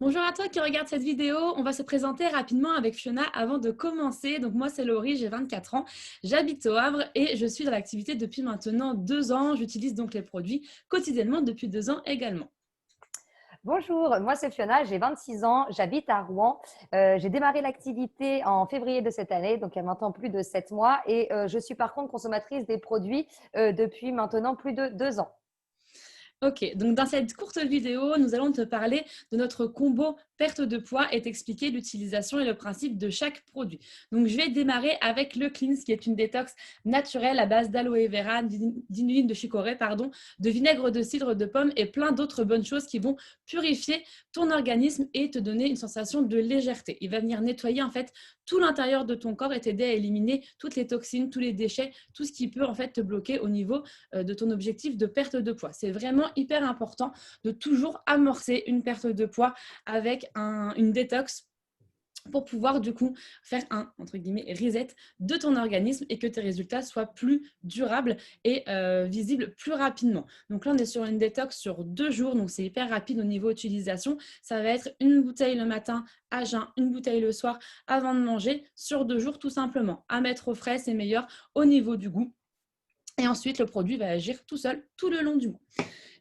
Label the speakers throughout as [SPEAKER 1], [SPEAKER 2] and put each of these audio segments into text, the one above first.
[SPEAKER 1] Bonjour à toi qui regarde cette vidéo. On va se présenter rapidement avec Fiona avant de commencer. Donc moi, c'est Laurie, j'ai 24 ans. J'habite au Havre et je suis dans l'activité depuis maintenant 2 ans. J'utilise donc les produits quotidiennement depuis 2 ans également.
[SPEAKER 2] Bonjour, moi c'est Fiona, j'ai 26 ans, j'habite à Rouen. J'ai démarré l'activité en février de cette année, donc il y a maintenant plus de 7 mois. Et je suis par contre consommatrice des produits depuis maintenant plus de 2 ans.
[SPEAKER 1] Ok, donc dans cette courte vidéo, nous allons te parler de notre combo perte de poids et t'expliquer l'utilisation et le principe de chaque produit. Donc je vais démarrer avec le Cleanse qui est une détox naturelle à base d'aloe vera, d'inuline de chicorée, pardon, de vinaigre de cidre de pomme et plein d'autres bonnes choses qui vont purifier ton organisme et te donner une sensation de légèreté. Il va venir nettoyer en fait tout l'intérieur de ton corps et t'aider à éliminer toutes les toxines, tous les déchets, tout ce qui peut en fait te bloquer au niveau de ton objectif de perte de poids. C'est vraiment hyper important de toujours amorcer une perte de poids avec une détox pour pouvoir du coup faire un entre guillemets reset de ton organisme et que tes résultats soient plus durables et visibles plus rapidement. Donc là, on est sur une détox sur 2 jours, donc c'est hyper rapide au niveau utilisation. Ça va être une bouteille le matin à jeun, une bouteille le soir avant de manger sur 2 jours tout simplement. À mettre au frais, c'est meilleur au niveau du goût. Et ensuite, le produit va agir tout seul tout le long du mois.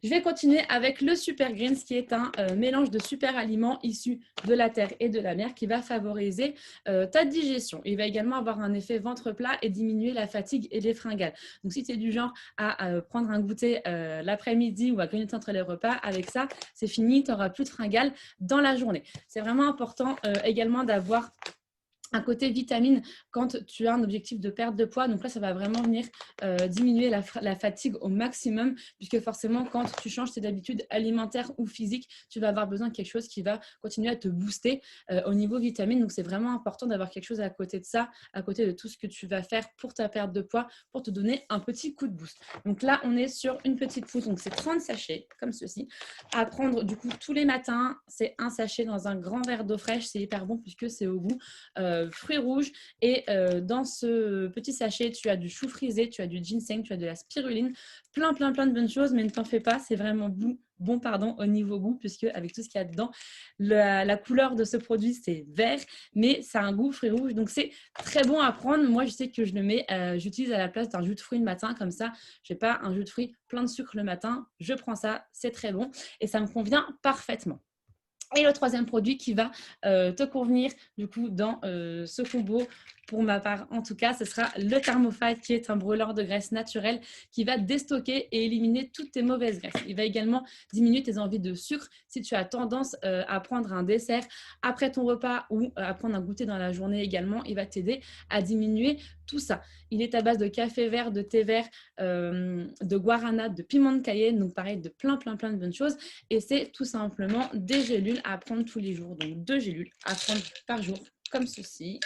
[SPEAKER 1] Je vais continuer avec le Super Greens, qui est un mélange de super aliments issus de la terre et de la mer qui va favoriser ta digestion. Il va également avoir un effet ventre plat et diminuer la fatigue et les fringales. Donc, si tu es du genre à prendre un goûter l'après-midi ou à grignoter entre les repas, avec ça, c'est fini, tu n'auras plus de fringales dans la journée. C'est vraiment important également d'avoir un côté vitamine quand tu as un objectif de perte de poids. Donc là, ça va vraiment venir diminuer la fatigue au maximum, puisque forcément, quand tu changes tes habitudes alimentaires ou physiques, tu vas avoir besoin de quelque chose qui va continuer à te booster au niveau vitamine. Donc c'est vraiment important d'avoir quelque chose à côté de ça, à côté de tout ce que tu vas faire pour ta perte de poids, pour te donner un petit coup de boost. Donc là, on est sur une petite pousse, donc c'est 30 sachets, comme ceci, à prendre du coup tous les matins. C'est un sachet dans un grand verre d'eau fraîche, c'est hyper bon puisque c'est au goût fruits rouges. Et dans ce petit sachet, tu as du chou frisé, tu as du ginseng, tu as de la spiruline, plein de bonnes choses, mais ne t'en fais pas, c'est vraiment bon au niveau goût, puisque avec tout ce qu'il y a dedans, la couleur de ce produit, c'est vert, mais ça a un goût fruits rouges, donc c'est très bon à prendre. Moi, je sais que je le mets, j'utilise à la place d'un jus de fruits le matin, comme ça, je n'ai pas un jus de fruits plein de sucre le matin, je prends ça, c'est très bon, et ça me convient parfaitement. Et le troisième produit qui va te convenir du coup dans ce combo, pour ma part en tout cas, ce sera le Thermofite qui est un brûleur de graisse naturel qui va déstocker et éliminer toutes tes mauvaises graisses. Il va également diminuer tes envies de sucre si tu as tendance à prendre un dessert après ton repas ou à prendre un goûter dans la journée également. Il va t'aider à diminuer tout ça. Il est à base de café vert, de thé vert, de guarana, de piment de Cayenne, donc pareil de plein de bonnes choses. Et c'est tout simplement des gélules à prendre tous les jours. Donc 2 gélules à prendre par jour, comme ceci.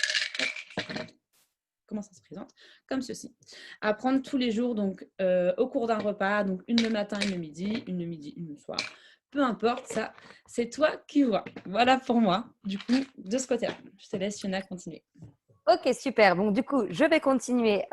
[SPEAKER 1] Comment ça se présente? Comme ceci. À prendre tous les jours, donc au cours d'un repas, donc une le matin, une le midi, une le midi, une le soir. Peu importe, ça, c'est toi qui vois. Voilà pour moi, du coup, de ce côté-là. Je te laisse, Fiona, continuer.
[SPEAKER 2] Ok, super. Donc, du coup, je vais continuer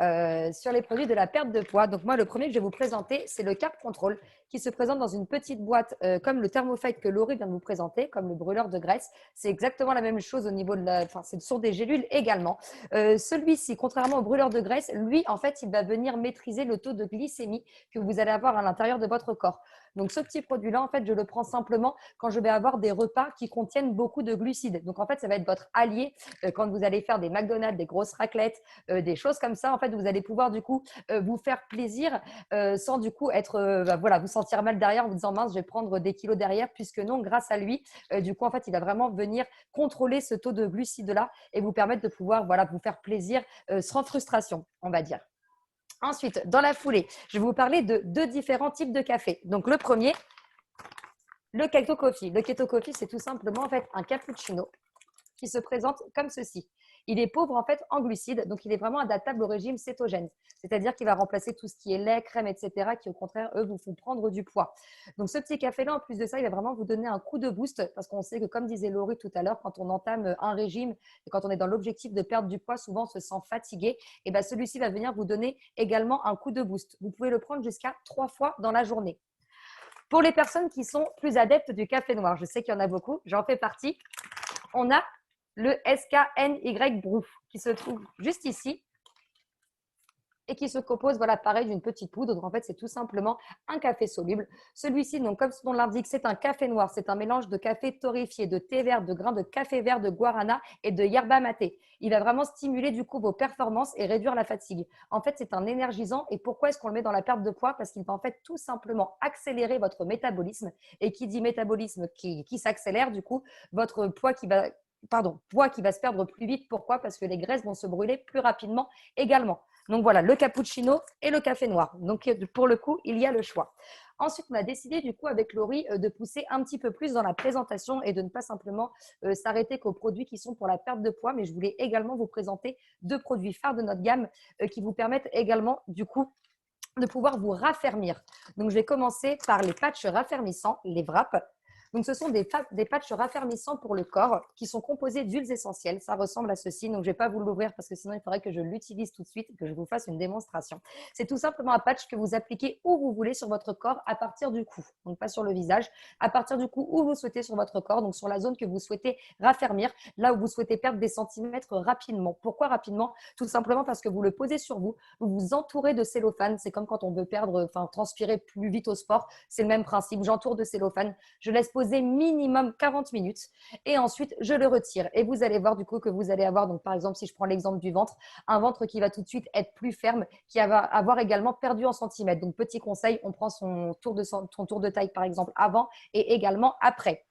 [SPEAKER 2] sur les produits de la perte de poids. Donc, moi, le premier que je vais vous présenter, c'est le Carb Control qui se présente dans une petite boîte comme le Thermofite que Laurie vient de vous présenter, comme le brûleur de graisse. C'est exactement la même chose au niveau de la. Enfin, c'est sur des gélules également. Celui-ci, contrairement au brûleur de graisse, lui, en fait, il va venir maîtriser le taux de glycémie que vous allez avoir à l'intérieur de votre corps. Donc, ce petit produit-là, en fait, je le prends simplement quand je vais avoir des repas qui contiennent beaucoup de glucides. Donc, en fait, ça va être votre allié quand vous allez faire des McDonald's, des grosses raclettes, des choses comme ça. En fait, vous allez pouvoir du coup vous faire plaisir sans du coup être, voilà, vous sentir mal derrière en vous disant mince, je vais prendre des kilos derrière, puisque non, grâce à lui, du coup, en fait, il va vraiment venir contrôler ce taux de glucides là et vous permettre de pouvoir, voilà, vous faire plaisir sans frustration, on va dire. Ensuite, dans la foulée, je vais vous parler de deux différents types de café. Donc, le premier, le keto coffee. Le keto coffee, c'est tout simplement en fait un cappuccino qui se présente comme ceci. Il est pauvre en fait en glucides, donc il est vraiment adaptable au régime cétogène. C'est-à-dire qu'il va remplacer tout ce qui est lait, crème, etc., qui au contraire, eux, vous font prendre du poids. Donc ce petit café-là, en plus de ça, il va vraiment vous donner un coup de boost, parce qu'on sait que, comme disait Laurie tout à l'heure, quand on entame un régime et quand on est dans l'objectif de perdre du poids, souvent on se sent fatigué. Et bien celui-ci va venir vous donner également un coup de boost. Vous pouvez le prendre jusqu'à 3 fois dans la journée. Pour les personnes qui sont plus adeptes du café noir, je sais qu'il y en a beaucoup, j'en fais partie. On a le SKNY Brew qui se trouve juste ici et qui se compose, voilà, pareil, d'une petite poudre. Donc, en fait, c'est tout simplement un café soluble. Celui-ci, donc, comme son nom l'indique, c'est un café noir. C'est un mélange de café torréfié, de thé vert, de grains de café vert, de guarana et de yerba maté. Il va vraiment stimuler, du coup, vos performances et réduire la fatigue. En fait, c'est un énergisant. Et pourquoi est-ce qu'on le met dans la perte de poids? Parce qu'il va, en fait, tout simplement accélérer votre métabolisme. Et qui dit métabolisme qui s'accélère, du coup, votre poids poids qui va se perdre plus vite. Pourquoi? Parce que les graisses vont se brûler plus rapidement également. Donc voilà, le cappuccino et le café noir. Donc pour le coup, il y a le choix. Ensuite, on a décidé du coup avec Laurie de pousser un petit peu plus dans la présentation et de ne pas simplement s'arrêter qu'aux produits qui sont pour la perte de poids, mais je voulais également vous présenter 2 produits phares de notre gamme qui vous permettent également du coup de pouvoir vous raffermir. Donc, je vais commencer par les patchs raffermissants, les wraps. Donc, ce sont des patchs raffermissants pour le corps qui sont composés d'huiles essentielles. Ça ressemble à ceci. Donc, je ne vais pas vous l'ouvrir parce que sinon, il faudrait que je l'utilise tout de suite et que je vous fasse une démonstration. C'est tout simplement un patch que vous appliquez où vous voulez sur votre corps à partir du cou. Donc, pas sur le visage, à partir du cou où vous souhaitez sur votre corps. Donc, sur la zone que vous souhaitez raffermir, là où vous souhaitez perdre des centimètres rapidement. Pourquoi rapidement? Tout simplement parce que vous le posez sur vous, vous vous entourez de cellophane. C'est comme quand on veut transpirer plus vite au sport. C'est le même principe. J'entoure de cellophane. Je laisse poser minimum 40 minutes et ensuite je le retire et vous allez voir du coup que vous allez avoir, donc par exemple si je prends l'exemple du ventre, un ventre qui va tout de suite être plus ferme, qui va avoir également perdu en centimètres. Donc petit conseil, on prend son tour de taille par exemple avant et également après.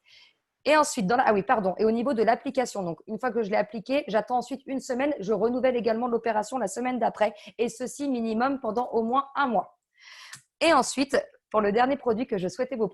[SPEAKER 2] Et ensuite, et au niveau de l'application, donc une fois que je l'ai appliqué, j'attends ensuite une semaine, je renouvelle également l'opération la semaine d'après et ceci minimum pendant au moins un mois. Et ensuite, pour le dernier produit que je souhaitais vous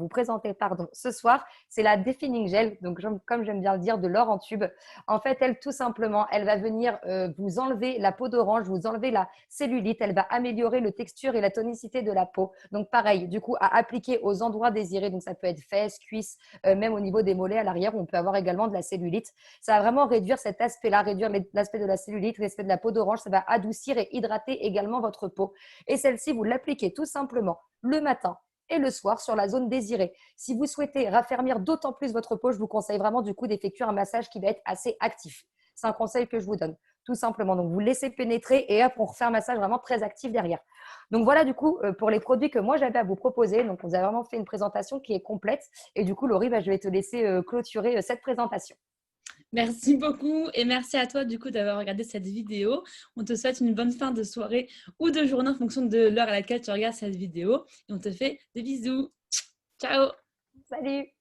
[SPEAKER 2] présenter ce soir, c'est la Defining Gel. Donc, comme j'aime bien le dire, de l'or en tube. En fait, elle, tout simplement, elle va venir vous enlever la peau d'orange, vous enlever la cellulite. Elle va améliorer le texture et la tonicité de la peau. Donc, pareil, du coup, à appliquer aux endroits désirés. Donc, ça peut être fesses, cuisses, même au niveau des mollets à l'arrière, où on peut avoir également de la cellulite. Ça va vraiment réduire cet aspect-là, réduire l'aspect de la cellulite, l'aspect de la peau d'orange. Ça va adoucir et hydrater également votre peau. Et celle-ci, vous l'appliquez tout simplement le matin et le soir sur la zone désirée. Si vous souhaitez raffermir d'autant plus votre peau, je vous conseille vraiment du coup d'effectuer un massage qui va être assez actif. C'est un conseil que je vous donne, tout simplement. Donc, vous laissez pénétrer et hop, on refait un massage vraiment très actif derrière. Donc, voilà du coup pour les produits que moi j'avais à vous proposer. Donc, on vous a vraiment fait une présentation qui est complète. Et du coup, Laurie, je vais te laisser clôturer cette présentation.
[SPEAKER 1] Merci beaucoup et merci à toi du coup d'avoir regardé cette vidéo. On te souhaite une bonne fin de soirée ou de journée en fonction de l'heure à laquelle tu regardes cette vidéo et on te fait des bisous. Ciao!
[SPEAKER 2] Salut!